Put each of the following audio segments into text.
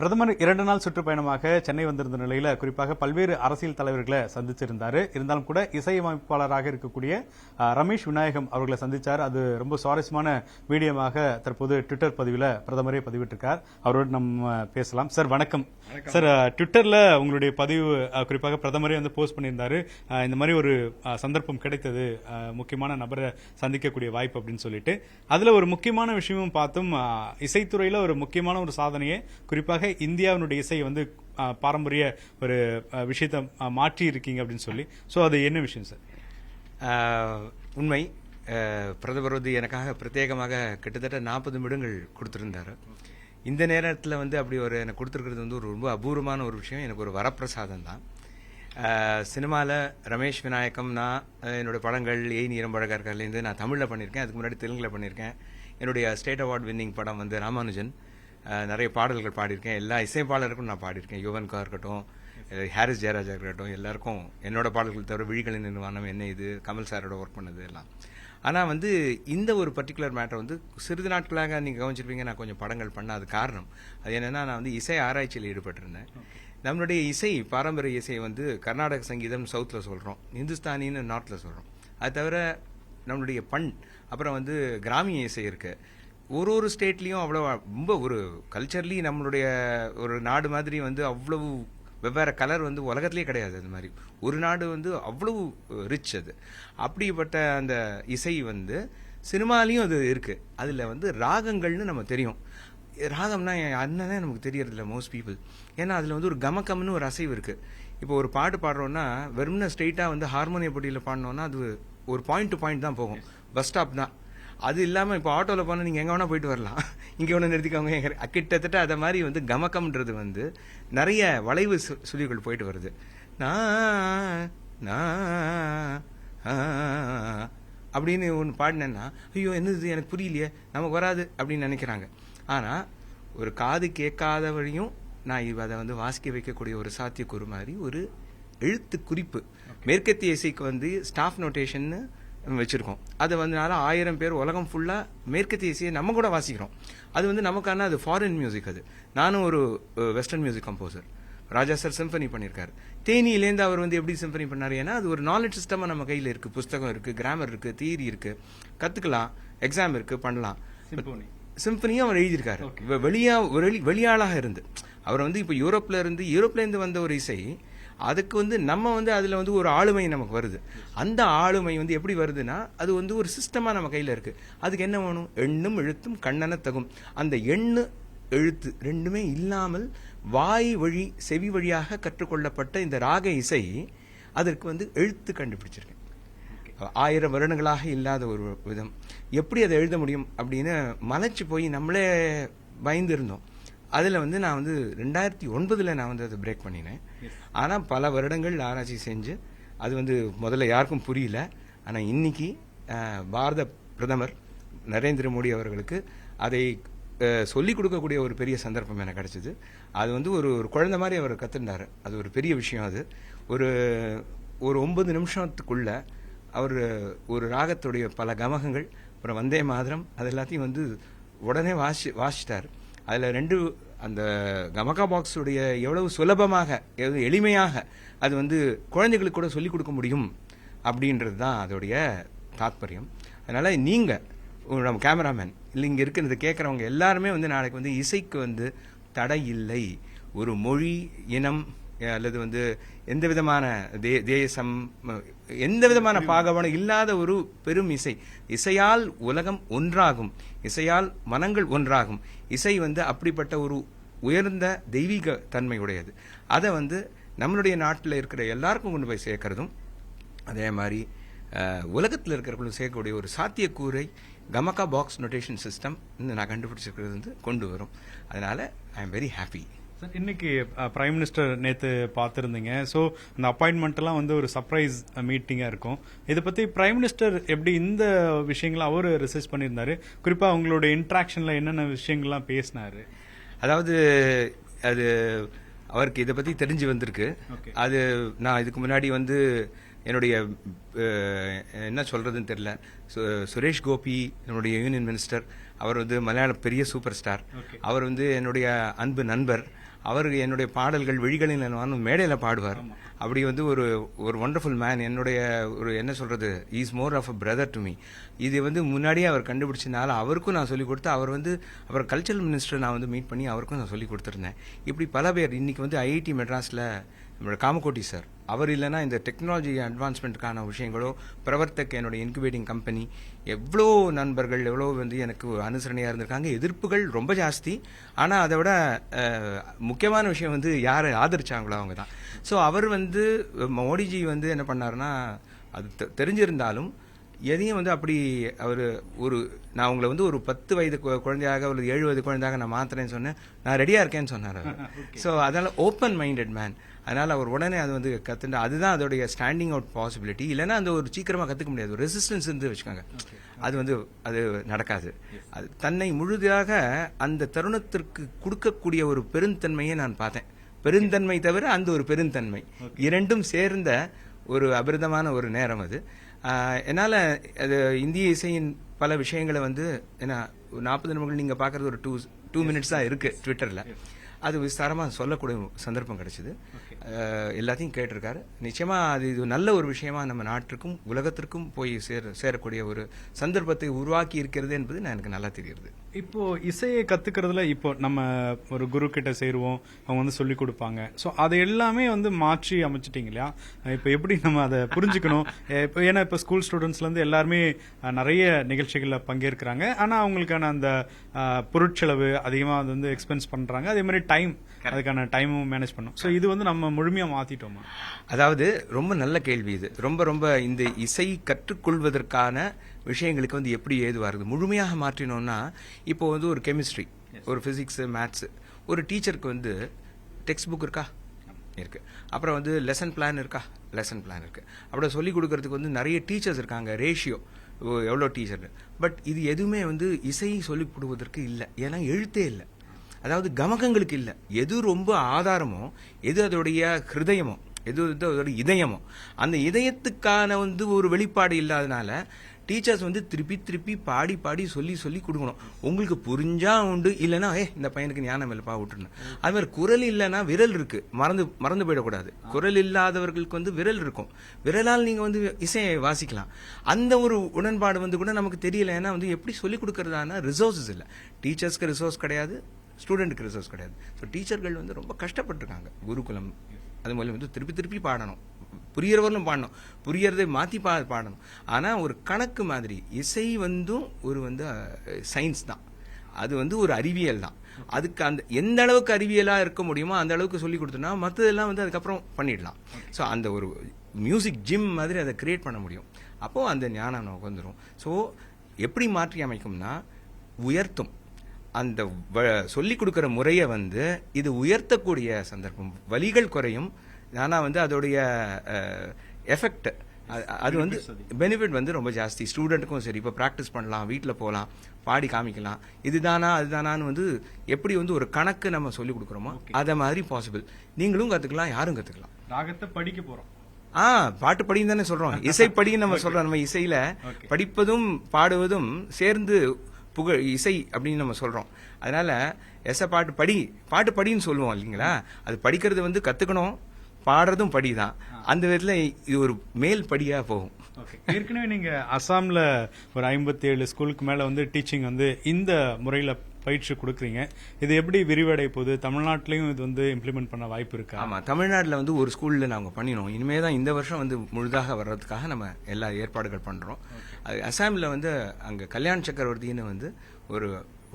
பிரதமர் 2 நாள் சுற்றுப்பயணமாக சென்னை வந்திருந்த நிலையில குறிப்பாக பல்வேறு அரசியல் தலைவர்களை சந்திச்சிருந்தாரு. இருந்தாலும் கூட இசையமைப்பாளராக இருக்கக்கூடிய ரமேஷ் விநாயகம் அவர்களை சந்திச்சார். அது ரொம்ப சுவாரஸ்யமான வீடியோமாக தற்போது ட்விட்டர் பதிவில் பிரதமரே பதிவிட்டிருக்கார். அவரோடு நம்ம பேசலாம். சார் வணக்கம். சார், ட்விட்டர்ல உங்களுடைய பதிவு குறிப்பாக பிரதமரே வந்து போஸ்ட் பண்ணியிருந்தாரு. இந்த மாதிரி ஒரு சந்தர்ப்பம் கிடைத்தது, முக்கியமான நபரை சந்திக்கக்கூடிய வாய்ப்பு அப்படின்னு சொல்லிட்டு அதுல ஒரு முக்கியமான விஷயமும் பார்த்தோம். இசைத்துறையில ஒரு முக்கியமான ஒரு சாதனையை, குறிப்பாக இந்தியாவினுடைய இசையை வந்து பாரம்பரிய ஒரு விஷயத்தை மாற்றி இருக்கீங்க அப்படின்னு சொல்லி. ஸோ அது என்ன விஷயம் சார்? உண்மை. பிரதமர் வந்து எனக்காக பிரத்யேகமாக கிட்டத்தட்ட 40 நிமிடங்கள் கொடுத்திருந்தாரு. இந்த நேரத்தில் வந்து அப்படி ஒரு எனக்கு கொடுத்துருக்கிறது வந்து ஒரு ரொம்ப அபூர்வமான ஒரு விஷயம். எனக்கு ஒரு வரப்பிரசாதம் தான். சினிமாவில் ரமேஷ் விநாயகம், நான் என்னுடைய படங்கள் நீரம்பழகர்லேருந்து நான் தமிழில் பண்ணியிருக்கேன். அதுக்கு முன்னாடி தெலுங்கில் பண்ணியிருக்கேன். என்னுடைய ஸ்டேட் அவார்ட் வின்னிங் படம் வந்து ராமானுஜன். நிறைய பாடல்கள் பாடியிருக்கேன். எல்லா இசைப்பாளருக்கும் நான் பாடியிருக்கேன். யுவன்கா இருக்கட்டும், ஹாரிஸ் ஜெயராஜா இருக்கட்டும், எல்லாருக்கும் என்னோட பாடல்கள் தவிர விழிகளின் நிர்வாணம், என்ன இது, கமல் சாரோட ஒர்க் பண்ணது எல்லாம். ஆனால் வந்து இந்த ஒரு பர்டிகுலர் மேட்டர் வந்து சிறிது நாட்களாக நீங்கள் கவனிச்சிருப்பீங்க, நான் கொஞ்சம் படங்கள் பண்ண. அது காரணம் அது என்னென்னா, நான் வந்து இசை ஆராய்ச்சியில் ஈடுபட்டிருந்தேன். நம்மளுடைய இசை, பாரம்பரிய இசை வந்து கர்நாடக சங்கீதம் சவுத்தில் சொல்கிறோம், இந்துஸ்தானின்னு நார்த்தில் சொல்கிறோம். அது தவிர நம்மளுடைய அப்புறம் வந்து கிராமிய இசை இருக்குது. ஒரு ஸ்டேட்லேயும் அவ்வளோ ரொம்ப ஒரு கல்ச்சர்லி நம்மளுடைய ஒரு நாடு மாதிரி வந்து அவ்வளவு வெவ்வேறு கலர் வந்து உலகத்திலே கிடையாது. அது மாதிரி ஒரு நாடு வந்து அவ்வளவு ரிச். அது அப்படிப்பட்ட அந்த இசை வந்து சினிமாலையும் அது இருக்குது. அதில் வந்து ராகங்கள்னு நம்ம தெரியும். ராகம்னா என்னன்னே நமக்கு தெரியறதில்ல மோஸ்ட் பீப்புள். ஏன்னா அதில் வந்து ஒரு கமக்கம்னு ஒரு அசைவு இருக்குது. இப்போ ஒரு பாட்டு பாடுறோன்னா வெறும்னா ஸ்ட்ரெயிட்டாக வந்து ஹார்மோனிய போட்டியில் பாடினோன்னா அது ஒரு பாயிண்ட் டு பாயிண்ட் தான் போகும், பஸ் ஸ்டாப் தான். அது இல்லாமல் இப்போ ஆட்டோவில் போனால் நீங்கள் எங்கே வேணால் போயிட்டு வரலாம், இங்கே வேணால் நிறுத்திக்கோங்க. கிட்டத்தட்ட அதை மாதிரி வந்து கமக்கம்ன்றது வந்து நிறைய வளைவு சுழிகள் போயிட்டு வருது. அப்படின்னு ஒன்று பாடினேன்னா, ஐயோ என்னது எனக்கு புரியலையே, நமக்கு வராது அப்படின்னு நினைக்கிறாங்க. ஆனால் ஒரு காது கேட்காத வழியும் நான் அதை வந்து வாசிக்க வைக்கக்கூடிய ஒரு சாத்தியக்கூறு மாதிரி ஒரு எழுத்து குறிப்பு. மேற்கத்திய இசைக்கு வந்து ஸ்டாஃப் நோட்டேஷன் வச்சிருக்கோம். அது வந்தனால 1000 பேர் உலகம் ஃபுல்லாக மேற்கத்திய இசையை நம்ம கூட வாசிக்கிறோம். அது வந்து நமக்கான அது ஃபாரின் மியூசிக். அது நானும் ஒரு வெஸ்டர்ன் மியூசிக் கம்போசர். ராஜா சார் சிம்பனி பண்ணியிருக்காரு. தேனியிலேருந்து அவர் வந்து எப்படி சிம்பனி பண்ணார்? ஏன்னா அது ஒரு நாலேஜ் சிஸ்டமாக நம்ம கையில் இருக்குது. புஸ்தகம் இருக்குது, கிராமர் இருக்குது, தியரி இருக்குது, கற்றுக்கலாம், எக்ஸாம் இருக்குது, பண்ணலாம். சிம்பனியும் அவர் எழுதியிருக்காரு. வெளியாளாக இருந்து அவர் வந்து இப்போ யூரோப்லேருந்து வந்த ஒரு இசை. அதுக்கு வந்து நம்ம வந்து அதில் வந்து ஒரு ஆளுமை நமக்கு வருது. அந்த ஆளுமை வந்து எப்படி வருதுன்னா, அது வந்து ஒரு சிஸ்டமாக நம்ம கையில் இருக்குது. அதுக்கு என்ன வேணும்? எண்ணும் எழுத்தும் கண்ணன தகும். அந்த எண்ணு எழுத்து ரெண்டுமே இல்லாமல் வாய் வழி செவி வழியாக கற்றுக்கொள்ளப்பட்ட இந்த ராக இசை, அதற்கு வந்து எழுத்து கண்டுபிடிச்சிருக்கேன். 1000 வருடங்களாக இல்லாத ஒரு விதம். எப்படி அதை எழுத முடியும் அப்படின்னு மலைச்சு போய் நம்மளே பயந்து இருந்தோம். அதில் வந்து நான் வந்து 2009 நான் வந்து அதை பிரேக் பண்ணினேன். ஆனால் பல வருடங்கள் ஆராய்ச்சி செஞ்சு அது வந்து முதல்ல யாருக்கும் புரியல. ஆனால் இன்னைக்கு பாரத பிரதமர் நரேந்திர மோடி அவர்களுக்கு அதை சொல்லிக் கொடுக்கக்கூடிய ஒரு பெரிய சந்தர்ப்பம் எனக்கு கிடைச்சிது. அது வந்து ஒரு குழந்தை மாதிரி அவர் கற்றுண்டார். அது ஒரு பெரிய விஷயம். அது ஒரு 9 நிமிஷத்துக்குள்ள அவர் ஒரு ராகத்துடைய பல கமகங்கள், அப்புறம் வந்தே மாதரம், அது எல்லாத்தையும் வந்து உடனே வாசிட்டார். அதில் அந்த கமகா பாக்ஸுடைய எவ்வளவு சுலபமாக, எளிமையாக அது வந்து குழந்தைகளுக்கு கூட சொல்லிக் கொடுக்க முடியும் அப்படின்றது தான் அதோடைய தாத்பரியம். அதனால் நீங்கள் நம்ம கேமராமேன் இல்லை, இங்கே இருக்கிறத கேட்குறவங்க எல்லாருமே வந்து நாளைக்கு வந்து இசைக்கு வந்து தடை இல்லை. ஒரு மொழி, இனம் அல்லது வந்து எந்த விதமான தேசம், எந்த விதமான பாகவனம் இல்லாத ஒரு பெரும் இசை. இசையால் உலகம் ஒன்றாகும், இசையால் மனங்கள் ஒன்றாகும். இசை வந்து அப்படிப்பட்ட ஒரு உயர்ந்த தெய்வீக தன்மை உடையது. அதை வந்து நம்மளுடைய நாட்டில் இருக்கிற எல்லாருக்கும் கொண்டு போய் சேர்க்கறதும், அதே மாதிரி உலகத்தில் இருக்கிறவங்களும் சேர்க்கக்கூடிய ஒரு சாத்தியக்கூறை கமகா பாக்ஸ் நோட்டேஷன் சிஸ்டம் நான் கண்டுபிடிச்சிருக்கிறது வந்து கொண்டு வரும். அதனால ஐ எம் வெரி ஹாப்பி. இன்னைக்கு பிரைம் மினிஸ்டர் நேற்று பார்த்துருந்தீங்க. ஸோ இந்த அப்பாயின்மெண்ட் எல்லாம் வந்து ஒரு சர்ப்ரைஸ் மீட்டிங்காக இருக்கும். இதை பற்றி பிரைம் மினிஸ்டர் எப்படி இந்த விஷயங்களை அவர் ரிசர்ச் பண்ணியிருந்தாரு? குறிப்பாக அவங்களோட இன்ட்ராக்ஷனில் என்னென்ன விஷயங்கள்லாம் பேசினாரு? அதாவது அது அவருக்கு இதை பற்றி தெரிஞ்சு வந்திருக்கு. அது நான் இதுக்கு முன்னாடி வந்து என்னுடைய என்ன சொல்கிறதுன்னு தெரியல, சுரேஷ் கோபி நம்முடைய யூனியன் மினிஸ்டர் அவர் வந்து மலையாள பெரிய சூப்பர் ஸ்டார். அவர் வந்து என்னுடைய அன்பு நண்பர். அவர் என்னுடைய பாடல்கள் விழிகளில் மேடையில் பாடுவார். அப்படி வந்து ஒரு ஒரு ஒண்டர்ஃபுல் மேன். என்னுடைய ஒரு என்ன சொல்றது, is more of a brother to me. இது வந்து முன்னாடியே அவர் கண்டுபிடிச்சதுனால அவருக்கும் நான் சொல்லிக் கொடுத்து, அவர் வந்து அப்புறம் கல்ச்சரல் மினிஸ்டர் நான் வந்து மீட் பண்ணி அவருக்கும் நான் சொல்லிக் கொடுத்துருந்தேன். இப்படி பல பேர் இன்னைக்கு வந்து ஐஐடி மெட்ராஸில் நம்மளோட காமகோட்டி சார், அவர் இல்லைன்னா இந்த டெக்னாலஜி அட்வான்ஸ்மெண்ட்டுக்கான விஷயங்களோ, பிரவர்த்தக் என்னோட இன்குபேட்டிங் கம்பெனி, எவ்வளோ நண்பர்கள் எவ்வளோ வந்து எனக்கு அனுசரணையாக இருந்திருக்காங்க. எதிர்ப்புகள் ரொம்ப ஜாஸ்தி. ஆனால் அதை விட முக்கியமான விஷயம் வந்து யாரை ஆதரிச்சாங்களோ அவங்க தான். ஸோ அவர் வந்து மோடிஜி வந்து என்ன பண்ணாருன்னா, அது தெரிஞ்சிருந்தாலும் எதையும் வந்து அப்படி அவர் நான் உங்களை வந்து ஒரு 10 வயது குழந்தையாக ஒரு 7 வயது குழந்தையாக நான் மாத்துறேன்னு சொன்னேன். நான் ரெடியா இருக்கேன்னு சொன்னார் அவர். ஸோ அதனால ஓப்பன் மைண்டட் மேன். அதனால அவர் உடனே அது வந்து கத்துட்டு, அதுதான் அதோடைய ஸ்டாண்டிங் அவுட் பாசிபிலிட்டி. இல்லைன்னா அந்த ஒரு சீக்கிரமா கத்துக்க முடியாது. ஒரு ரெசிஸ்டன்ஸ் இருந்து வச்சுக்கோங்க, அது வந்து அது நடக்காது. அது தன்னை முழுதாக அந்த தருணத்திற்கு கொடுக்கக்கூடிய ஒரு பெருந்தன்மையை நான் பார்த்தேன். பெருந்தன்மை தவிர அந்த ஒரு பெருந்தன்மை இரண்டும் சேர்ந்த ஒரு அபிரதமான ஒரு நேரம் அது. என்னால் அது இந்திய இசையின் பல விஷயங்களை வந்து ஏன்னா 40 நிமிடங்கள் நீங்கள் பார்க்குறது ஒரு 2 மினிட்ஸ் தான் இருக்குது ட்விட்டரில். அது விஸ்தாரமாக சொல்லக்கூடிய சந்தர்ப்பம் கிடைச்சிது. எல்லாத்தையும் கேட்டிருக்காரு. நிச்சயமாக இது நல்ல ஒரு விஷயமா நம்ம நாட்டிற்கும் உலகத்திற்கும் போய் சேரக்கூடிய ஒரு சந்தர்ப்பத்தை உருவாக்கி இருக்கிறது என்பது எனக்கு நல்லா தெரியுது. இப்போ இசையை கத்துக்கிறதுல இப்போ நம்ம ஒரு குரு கிட்ட சேருவோம், அவங்க வந்து சொல்லி கொடுப்பாங்க. ஸோ அதை எல்லாமே வந்து மாற்றி அமைச்சிட்டீங்க இல்லையா? இப்போ எப்படி நம்ம அதை புரிஞ்சுக்கணும்? இப்போ ஏன்னா இப்போ ஸ்கூல் ஸ்டூடெண்ட்ஸ்லேருந்து எல்லாருமே நிறைய நிகழ்ச்சிகளில் பங்கேற்கிறாங்க. ஆனால் அவங்களுக்கான அந்த பொருட்செலவு அதிகமாக அது வந்து எக்ஸ்பென்ஸ் பண்ணுறாங்க. அதே மாதிரி டைம், அதுக்கான டைமும் மேனேஜ் பண்ணும். ஸோ இது வந்து நம்ம முழுமையாக மாற்றிட்டோமா? அதாவது ரொம்ப நல்ல கேள்வி இது. ரொம்ப ரொம்ப இந்த இசை கற்றுக்கொள்வதற்கான விஷயங்களுக்கு வந்து எப்படி ஏதுவாருது முழுமையாக மாற்றினோம்னா, இப்போ வந்து ஒரு கெமிஸ்ட்ரி, ஒரு பிசிக்ஸ், மேத்ஸ், ஒரு டீச்சருக்கு வந்து டெக்ஸ்ட் புக் இருக்கா? இருக்கு. அப்புறம் வந்து லெசன் பிளான் இருக்கா? லெசன் பிளான் இருக்கு. அப்புறம் சொல்லிக் கொடுக்கறதுக்கு வந்து நிறைய டீச்சர்ஸ் இருக்காங்க, ரேஷியோ எவ்வளோ டீச்சர். பட் இது எதுவுமே வந்து இசை சொல்லிக் கொடுவதற்கு இல்லை. ஏன்னா எழுத்தே இல்லை. அதாவது கமகங்களுக்கு இல்லை. எது ரொம்ப ஆதாரமோ, எது அதோடைய ஹிருதயமோ, எது அதோட இதயமோ, அந்த இதயத்துக்கான வந்து ஒரு வெளிப்பாடு இல்லாதனால டீச்சர்ஸ் வந்து திருப்பி திருப்பி பாடி பாடி சொல்லி சொல்லி கொடுக்கணும். உங்களுக்கு புரிஞ்சா உண்டு, இல்லைன்னா இந்த பையனுக்கு ஞானம் இல்லப்பா விட்டுருணும். அது மாதிரி குரல் இல்லைன்னா விரல் இருக்கு, மறந்து போயிடக்கூடாது. குரல் இல்லாதவர்களுக்கு வந்து விரல் இருக்கும், விரலால் நீங்க வந்து இசையை வாசிக்கலாம். அந்த ஒரு உடன்பாடு வந்து கூட நமக்கு தெரியல. ஏன்னா வந்து எப்படி சொல்லிக் கொடுக்கறதான ரிசோர்ஸஸ் இல்லை. டீச்சர்ஸ்க்கு ரிசோர்ஸ் கிடையாது, ஸ்டூடெண்ட்டுக்கு ரிசோர்ஸ் கிடையாது. ஸோ டீச்சர்கள் வந்து ரொம்ப கஷ்டப்பட்டிருக்காங்க. குருகுலம் அது மூலம் வந்து திருப்பி திருப்பி பாடணும், புரியறவர்களும் பாடணும், புரியறதை மாற்றி பாடணும். ஆனால் ஒரு கணக்கு மாதிரி இசை வந்தும் ஒரு வந்து சயின்ஸ் தான், அது வந்து ஒரு அறிவியல் தான். அதுக்கு அந்த எந்த அளவுக்கு அறிவியலாக இருக்க முடியுமோ அந்த அளவுக்கு சொல்லி கொடுத்தோம்னா மற்றதெல்லாம் வந்து அதுக்கப்புறம் பண்ணிடலாம். ஸோ அந்த ஒரு மியூசிக் ஜிம் மாதிரி அதை கிரியேட் பண்ண முடியும். அப்போது அந்த ஞானம் நமக்கு வந்துடும். ஸோ எப்படி மாற்றி அமைக்கும்னா, உயர்த்தும். அந்த சொல்லிக் கொடுக்குற முறையை வந்து இது உயர்த்தக்கூடிய சந்தர்ப்பம், வலிகள் குறையும். ஆனால் வந்து அதோடைய எஃபெக்ட், அது வந்து பெனிஃபிட் வந்து ரொம்ப ஜாஸ்தி. ஸ்டூடெண்ட்டுக்கும் சரி, இப்போ ப்ராக்டிஸ் பண்ணலாம், வீட்டில் போகலாம், பாடி காமிக்கலாம். இதுதானா அதுதானான்னு வந்து எப்படி வந்து ஒரு கணக்கு நம்ம சொல்லிக் கொடுக்குறோமோ அதை மாதிரி பாசிபிள். நீங்களும் கற்றுக்கலாம், யாரும் கற்றுக்கலாம். ராகத்தை படிக்க போகிறோம். பாட்டு படின்னு தானே சொல்றோம், இசைப்படின்னு நம்ம சொல்றோம். நம்ம இசையில படிப்பதும் பாடுவதும் சேர்ந்து புகழ் இசை அப்படின்னு நம்ம சொல்றோம். அதனால பாட்டு படின்னு சொல்லுவோம் இல்லைங்களா? அது படிக்கிறது வந்து கத்துக்கணும், பாடுறதும் படிதான். அந்த விதத்துல இது ஒரு மேல் படியா போகும். ஏற்கனவே நீங்க அசாம்ல ஒரு 57 ஸ்கூலுக்கு மேல வந்து டீச்சிங் வந்து இந்த முறையில பயிற்சி கொடுக்குறீங்க. இது எப்படி விரிவடை போகுது? தமிழ்நாட்டிலையும் இது வந்து இம்ப்ளிமெண்ட் பண்ண வாய்ப்பு இருக்கு? ஆமா, தமிழ்நாட்டில் வந்து ஒரு ஸ்கூல்ல நாங்கள் பண்ணினோம். இனிமே தான் இந்த வருஷம் வந்து முழுதாக வர்றதுக்காக நம்ம எல்லா ஏற்பாடுகள் பண்றோம். அசாமில் வந்து அங்க கல்யாண் சக்கரவர்த்தின்னு வந்து ஒரு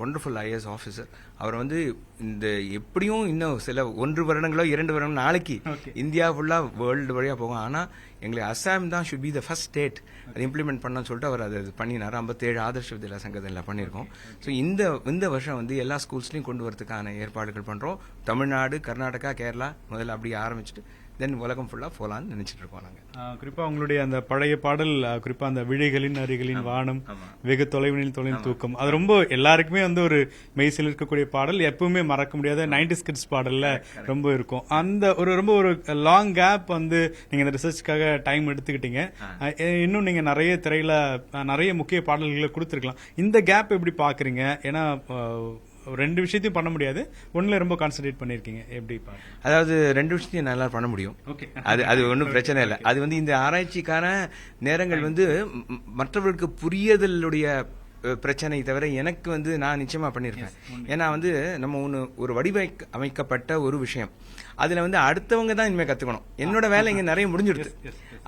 ஒண்டர்ஃபுல் ஐஏஎஸ் ஆஃபீஸர். அவர் வந்து இந்த எப்படியும் இன்னும் சில 1 வருடங்களோ 2 வருடங்களோ நாளைக்கு இந்தியா ஃபுல்லா வேர்ல்டு வழியா போகும். ஆனா எங்களுக்கு அசாம் தான் should be the first state அதை இம்ப்ளிமெண்ட் பண்ணணும்னு சொல்லிட்டு அவர் அதை பண்ணினார். 57 ஆதர்ஷ வித்யாலயா சங்கத்தில் பண்ணியிருக்கோம். ஸோ இந்த வருஷம் வந்து எல்லா ஸ்கூல்ஸ்லையும் கொண்டு வரதுக்கான ஏற்பாடுகள் பண்றோம். தமிழ்நாடு, கர்நாடகா, கேரளா முதல்ல அப்படியே ஆரம்பிச்சுட்டு தென் உலகம் ஃபுல்லா போலான்னு நினைச்சிட்டு இருக்கோம் நாங்க. குறிப்பா உங்களுடைய அந்த பழைய பாடல், குறிப்பா அந்த விழிகளின் அருகிலின் வானம் வெகு தொலைவினில் தொலைவில் தூக்கம், அது ரொம்ப எல்லாருக்குமே வந்து ஒரு மெய்சில் இருக்கக்கூடிய பாடல், எப்பவுமே மறக்க முடியாத 90s கிட்ஸ் பாடல்ல ரொம்ப இருக்கும். அந்த ஒரு ரொம்ப ஒரு லாங் கேப் வந்து நீங்க இந்த ரிசர்ச்சுக்காக டைம் எடுத்துக்கிட்டீங்க. இன்னும் நீங்க நிறைய திரையில நிறைய முக்கிய பாடல்களை கொடுத்துருக்கலாம். இந்த கேப் எப்படி பாக்குறீங்க? ஏன்னா ரெண்டு விஷயத்தையும் பண்ண முடியாது, ஒண்ணுல ரொம்ப கான்சென்ட்ரேட் பண்ணிருக்கீங்க, எப்படி பாருங்க? அதாவது ரெண்டு விஷயத்தையும் நல்லா பண்ண முடியும். அது ஒன்றும் பிரச்சனை இல்லை. அது வந்து இந்த ஆராய்ச்சிக்கான நேரங்கள் வந்து மற்றவர்களுக்கு புரியதலுடைய பிரச்சனை தவிர எனக்கு வந்து நான் நிச்சயமா பண்ணிருக்கேன். ஏன்னா வந்து நம்ம ஒரு அமைக்கப்பட்ட ஒரு விஷயம், அதுல வந்து அடுத்தவங்க தான் இனிமே கத்துக்கணும். என்னோட வேலை இங்க நிறைய முடிஞ்சிடுது.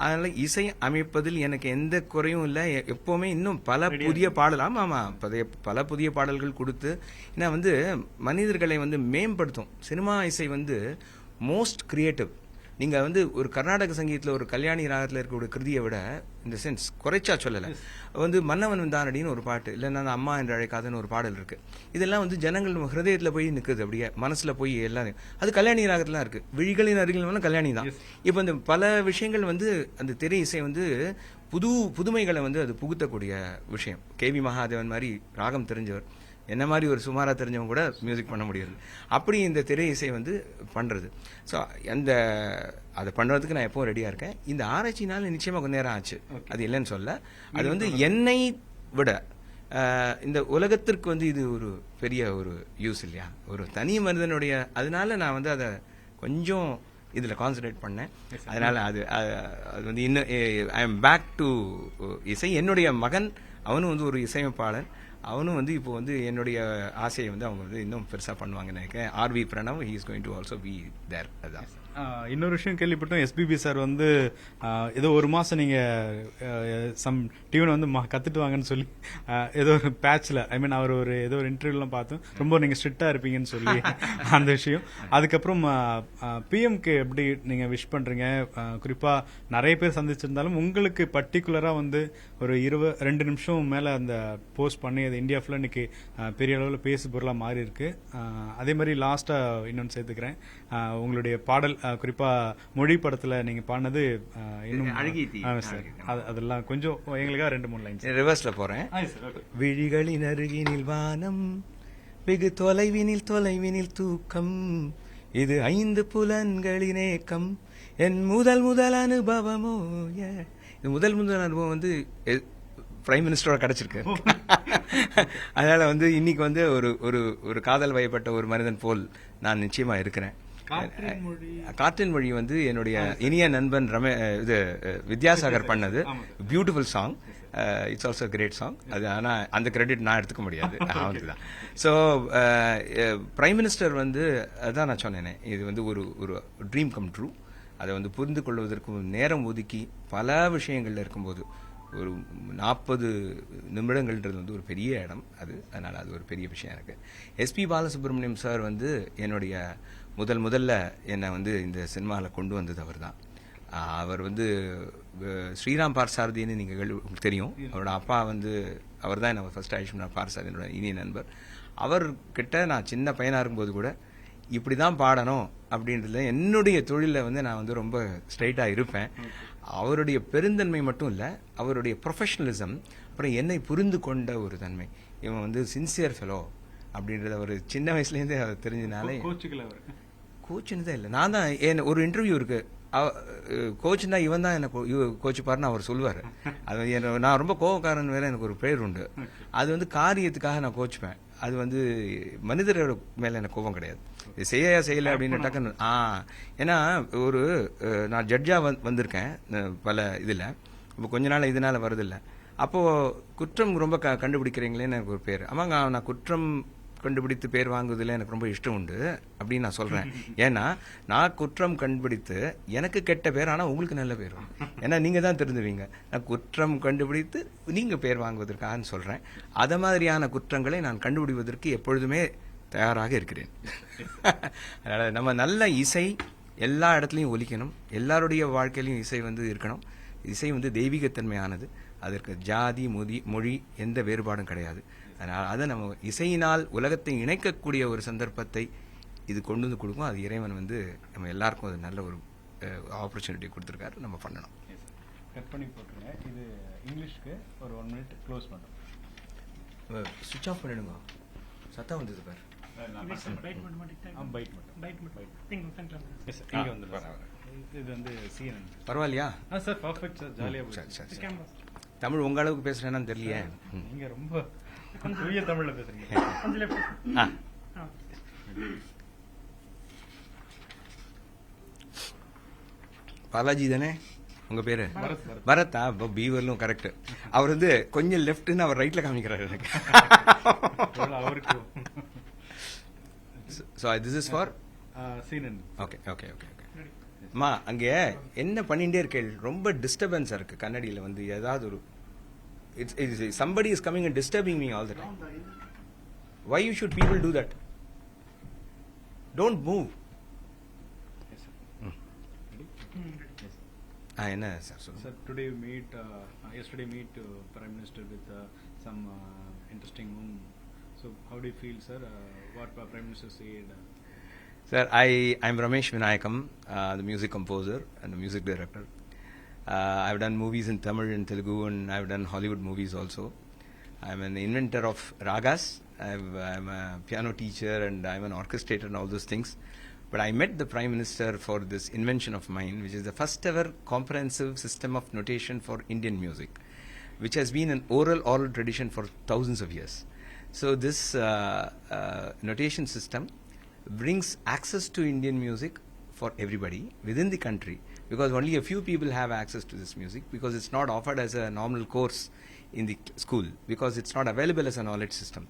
அதனால இசை அமைப்பதில் எனக்கு எந்த குறையும் இல்லை. எப்பவுமே இன்னும் பல புதிய பாடல், ஆமா பல புதிய பாடல்கள் கொடுத்து, ஏன்னா வந்து மனிதர்களை வந்து மேம்படுத்தும். சினிமா இசை வந்து மோஸ்ட் கிரியேட்டிவ். நீங்க வந்து ஒரு கர்நாடக சங்கீதத்துல ஒரு கல்யாணி ராகத்துல இருக்கக்கூடிய கிருதியை விட, இந்த சென்ஸ் குறைச்சா சொல்லல, வந்து மன்னவன் வந்தானடின்னு ஒரு பாட்டு, இல்லைன்னா அம்மா என்று அழைக்காதுன்னு ஒரு பாடல் இருக்கு. இதெல்லாம் வந்து ஜனங்கள் ஹிருதயத்துல போய் நிக்குது, அப்படியே மனசுல போய் எல்லாரும். அது கல்யாணி ராகத்துல இருக்கு. விழிகளின் அருகில் கல்யாணி தான். இப்ப இந்த பல விஷயங்கள் வந்து அந்த திரை இசை வந்து புதுமைகளை வந்து அது புகுத்தக்கூடிய விஷயம். கேவி மகாதேவன் மாதிரி ராகம் தெரிஞ்சவர், என்ன மாதிரி ஒரு சுமாரா தெரிஞ்சவங்க கூட மியூசிக் பண்ண முடியாது. அப்படி இந்த திரை இசை வந்து பண்றது. ஸோ அதை பண்றதுக்கு நான் எப்பவும் ரெடியா இருக்கேன். இந்த ஆராய்ச்சினால நிச்சயமா கொஞ்சம் நேரம் ஆச்சு, அது இல்லைன்னு சொல்ல. அது வந்து என்னை விட இந்த உலகத்திற்கு வந்து இது ஒரு பெரிய ஒரு யூஸ் இல்லையா, ஒரு தனி மனிதனுடைய. அதனால நான் வந்து அதை கொஞ்சம் இதுல கான்சன்ட்ரேட் பண்ணேன். அதனால அது வந்து இன்னும் ஐ எம் பேக் டு இசை. என்னுடைய மகன் அவனும் வந்து ஒரு இசையமைப்பாளன். அவனும் வந்து இப்போ வந்து என்னுடைய ஆசையை வந்து அவங்க வந்து இன்னும் பெருசா பண்ணுவாங்கன்னு நினைக்கிறேன். RV Pranav, he is going to also be there. அதான் இன்னொரு விஷயம் கேள்விப்பட்டோம், எஸ்பிபி சார் வந்து ஏதோ ஒரு மாசம் நீங்க சம் டியூன் வந்து கத்துட்டு வாங்கன்னு சொல்லி ஏதோ ஒரு பேட்ச்ல, ஐ மீன் அவர் ஏதோ ஒரு இன்டர்வியூலாம் பார்த்தோம், ரொம்ப நீங்க ஸ்ட்ரிக்டா இருப்பீங்கன்னு சொல்லி அந்த விஷயம். அதுக்கப்புறம் பிஎம்க்கு எப்படி நீங்க விஷ் பண்றீங்க? குறிப்பா நிறைய பேர் சந்திச்சிருந்தாலும் உங்களுக்கு பர்டிகுலரா வந்து ஒரு 22 நிமிஷம் மேல அந்த போஸ்ட் பண்ணி அது இந்தியா ஃபுல்லா இன்னைக்கு பெரிய அளவில் பேசு பொருளா மாறி இருக்கு. அதே மாதிரி லாஸ்டா இன்னொன்னு சேர்த்துக்கிறேன், உங்களுடைய பாடல் குறிப்பா மொழி படத்துல நீங்க பாடினது இன்னும் அதெல்லாம் கொஞ்சம் எங்களுக்காக 2-3 லைன்ஸ் ரிவர்ஸ்ல போறேன். விழிகளின் அருகினில் வானம் வெகு தொலைவினில் தொலைவினில் தூக்கம், இது 5 புலன்களின் ஏக்கம், என் முதல் அனுபவமோ. இது முதல் அனுபவம் வந்து பிரைம் மினிஸ்டரோட கிடைச்சிருக்கு. அதனால வந்து இன்னைக்கு வந்து ஒரு காதல் வயப்பட்ட ஒரு மனிதன் போல் நான் நிச்சயமா இருக்கிறேன். காற்றின் மொழி வந்து என்னுடைய இனிய நண்பன் வித்யாசாகர் பண்ணது. Beautiful song. It's also great song. அது ஆனா அந்த கிரெடிட் நான் எடுத்துக்க முடியாது, அவனுக்கு தான். ஸோ பிரைம் மினிஸ்டர் வந்து அதான் நான் சொன்னேனே, இது வந்து ஒரு ட்ரீம் கம் ட்ரூ. அதை வந்து புரிந்து கொள்வதற்கு நேரம் ஒதுக்கி பல விஷயங்கள்ல இருக்கும்போது ஒரு 40 நிமிடங்கள்ன்றது வந்து ஒரு பெரிய இடம் அது. அதனால அது ஒரு பெரிய விஷயம் எனக்கு. எஸ்பி பாலசுப்ரமணியம் சார் வந்து என்னுடைய முதல்ல என்னை வந்து இந்த சினிமாவில் கொண்டு வந்தது அவர் தான். அவர் வந்து ஸ்ரீராம் பார்சாரதின்னு நீங்கள் உங்களுக்கு தெரியும். அவரோட அப்பா வந்து அவர் தான் என்ன ஃபர்ஸ்ட் ஆயுஷ்மான் பார்சாரதி என்னோட இனிய நண்பர். அவர்கிட்ட நான் சின்ன பையனாக இருக்கும்போது கூட இப்படி தான் பாடணும் அப்படின்றதுல என்னுடைய தொழிலில் வந்து நான் வந்து ரொம்ப ஸ்ட்ரைட்டாக இருப்பேன். அவருடைய பெருந்தன்மை மட்டும் இல்லை, அவருடைய ப்ரொஃபஷனலிசம், அப்புறம் என்னை புரிந்து கொண்ட ஒரு தன்மை. இவன் வந்து சின்சியர் ஃபெலோ அப்படின்றத ஒரு சின்ன வயசுலேருந்தே அவர் தெரிஞ்சனாலே. கோச்சுன்னு தான் இல்லை, நான் தான். ஒரு இன்டர்வியூ இருக்கு, கோச்சுன்னா இவன் தான் என்ன கோச்சு பாருன்னு அவர் சொல்லுவார். அது நான் ரொம்ப கோவக்காரன் வேற எனக்கு ஒரு பேர் உண்டு. அது வந்து காரியத்துக்காக நான் கோச்சுப்பேன். அது வந்து மனிதரோட மேல எனக்கு கோபம் கிடையாது. செய்யல அப்படின்னு டக்குன்னு ஏன்னா நான் ஜட்ஜா வந்திருக்கேன் பல இதுல. இப்போ கொஞ்ச நாள் இதனால வருதில்லை. அப்போ குற்றம் ரொம்ப கண்டுபிடிக்கிறீங்களேன்னு எனக்கு ஒரு பேர். ஆமாங்க, நான் குற்றம் கண்டுபிடித்து பேர் வாங்குவதில் எனக்கு ரொம்ப இஷ்டம் உண்டு அப்படின்னு நான் சொல்றேன். ஏன்னா நான் குற்றம் கண்டுபிடித்து எனக்கு கெட்ட பேர், ஆனா உங்களுக்கு நல்ல பேர். ஏன்னா நீங்க தான் தெரிஞ்சுவீங்க. நான் குற்றம் கண்டுபிடித்து நீங்க பேர் வாங்குவதற்காக சொல்றேன். அத மாதிரியான குற்றங்களை நான் கண்டுபிடிப்பதற்கு எப்பொழுதுமே தயாராக இருக்கிறேன். அதனால நம்ம நல்ல இசை எல்லா இடத்துலையும் ஒலிக்கணும். எல்லாருடைய வாழ்க்கையிலையும் இசை வந்து இருக்கணும். இசை வந்து தெய்வீகத்தன்மையானது. அதற்கு ஜாதி மொழி எந்த வேறுபாடும் கிடையாது. அதனால் அதை நம்ம இசையினால் உலகத்தை இணைக்கக்கூடிய ஒரு சந்தர்ப்பத்தை இது கொண்டு வந்து கொடுக்கும். அது இறைவன் வந்து நம்ம எல்லாருக்கும் அது நல்ல ஒரு ஆப்பர்ச்சுனிட்டி கொடுத்துருக்காரு, நம்ம பண்ணணும். கட் பண்ணி போட்டுருங்க. இது இங்கிலீஷ்க்கு ஒரு 1 மினிட் க்ளோஸ் பண்ணுறோம். சுவிட்ச் ஆஃப் பண்ணிடுங்க, சத்தம் வந்தது பாரு. இது வந்து CNN. பரவாயில்லையா சார்? பர்ஃபெக்ட் சார், ஜாலியாக. சரி சரி சரி. தமிழ் உங்க அளவுக்கு பேசுறேன்னு தெரியலையே. நீங்க ரொம்ப தூய தமிழ்ல பேசுறீங்க. பாலாஜி தானே உங்க பேரு? பரத்தா? பீவர்லும் கரெக்ட். அவர் வந்து கொஞ்சம் லெஃப்ட்னு அவர் ரைட்ல காமிக்கிறாரு எனக்கு. அவருக்கு so this is for CNN. Okay okay okay okay. அம்மா அங்கே என்ன பண்ணிட்டே இருக்கேள், ரொம்ப டிஸ்டர்பன்ஸா இருக்கு கன்னடியில் வந்து. ஏதாவது ஒரு somebody is coming and disturbing me all the time. Why you should people do that? Don't move. Yes, sir. Yes, sir. என்ன சார் சொல்லுங்க. Sir, today we meet, yesterday meet Prime Minister with some interesting room. So how do you feel, sir? What Prime Minister said? Sir, I'm Ramesh Vinayakam, the music composer and the music director. I've done movies in Tamil and Telugu, and I've done Hollywood movies also. I'm an inventor of ragas. I'm a piano teacher, and I'm an orchestrator and all those things. But I met the Prime Minister for this invention of mine, which is the first ever comprehensive system of notation for Indian music, which has been an oral tradition for thousands of years. So this notation system brings access to Indian music for everybody within the country, because only a few people have access to this music, because it's not offered as a normal course in the school, because it's not available as a knowledge system.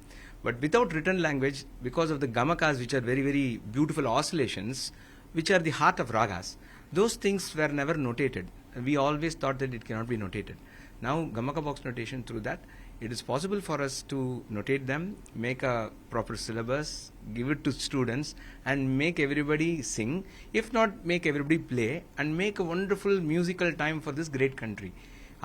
But without written language, because of the gamakas, which are very, very beautiful oscillations, which are the heart of ragas, those things were never notated. We always thought that it cannot be notated. Now, gamaka box notation, through that, it is possible for us to notate them, make a proper syllabus, give it to students, and make everybody sing, if not make everybody play, and make a wonderful musical time for this great country.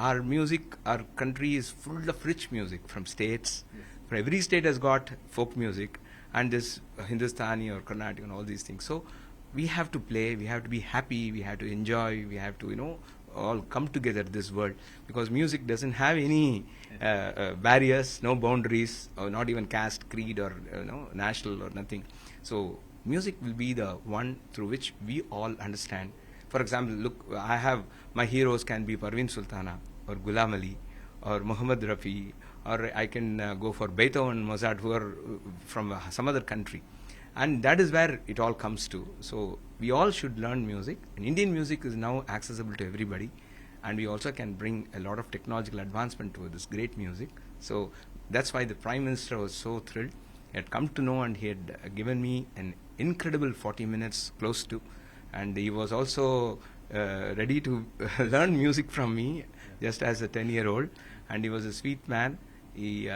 Our music, our country is full of rich music from states. Yes. For every state has got folk music, and this Hindustani or Carnatic and all these things. So we have to play, we have to be happy, we have to enjoy, we have to, all come together this world, because music doesn't have any barriers, no boundaries, or not even caste, creed, or national or nothing. So music will be the one through which we all understand. For example, look, my heroes can be Parveen Sultana or Ghulam Ali or Muhammad Rafi, or I can go for Beethoven, Mozart, who are from some other country. And that is where it all comes to. So we all should learn music, and Indian music is now accessible to everybody, and we also can bring a lot of technological advancement to this great music. So that's why the Prime Minister was so thrilled. He had come to know, and he had given me an incredible 40 minutes close to, and he was also ready to learn music from me just as a 10-year-old, and he was a sweet man. He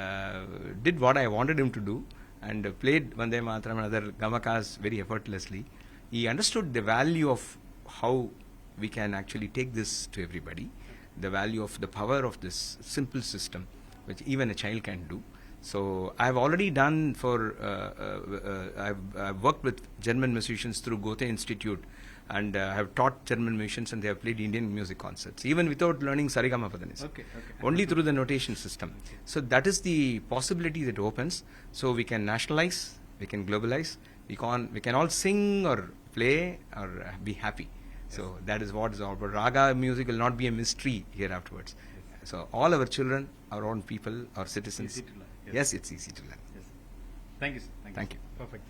did what I wanted him to do, and played Vande Mataram and other gamakas very effortlessly. He understood the value of how we can actually take this to everybody, the value of the power of this simple system, which even a child can do. So I've already done I've worked with German musicians through Goethe Institute, and have taught German musicians, and they have played Indian music concerts, even without learning Sarigama Padanisa. Okay. Only through the notation system. So that is the possibility that opens. So we can nationalize, we can globalize, we can all sing or play or be happy. So that is what is all. But raga music will not be a mystery here afterwards. So all our children, our own people, our citizens. Easy to learn. Yes, it's easy to learn. Yes. Thank you, sir. Thank you. Perfect.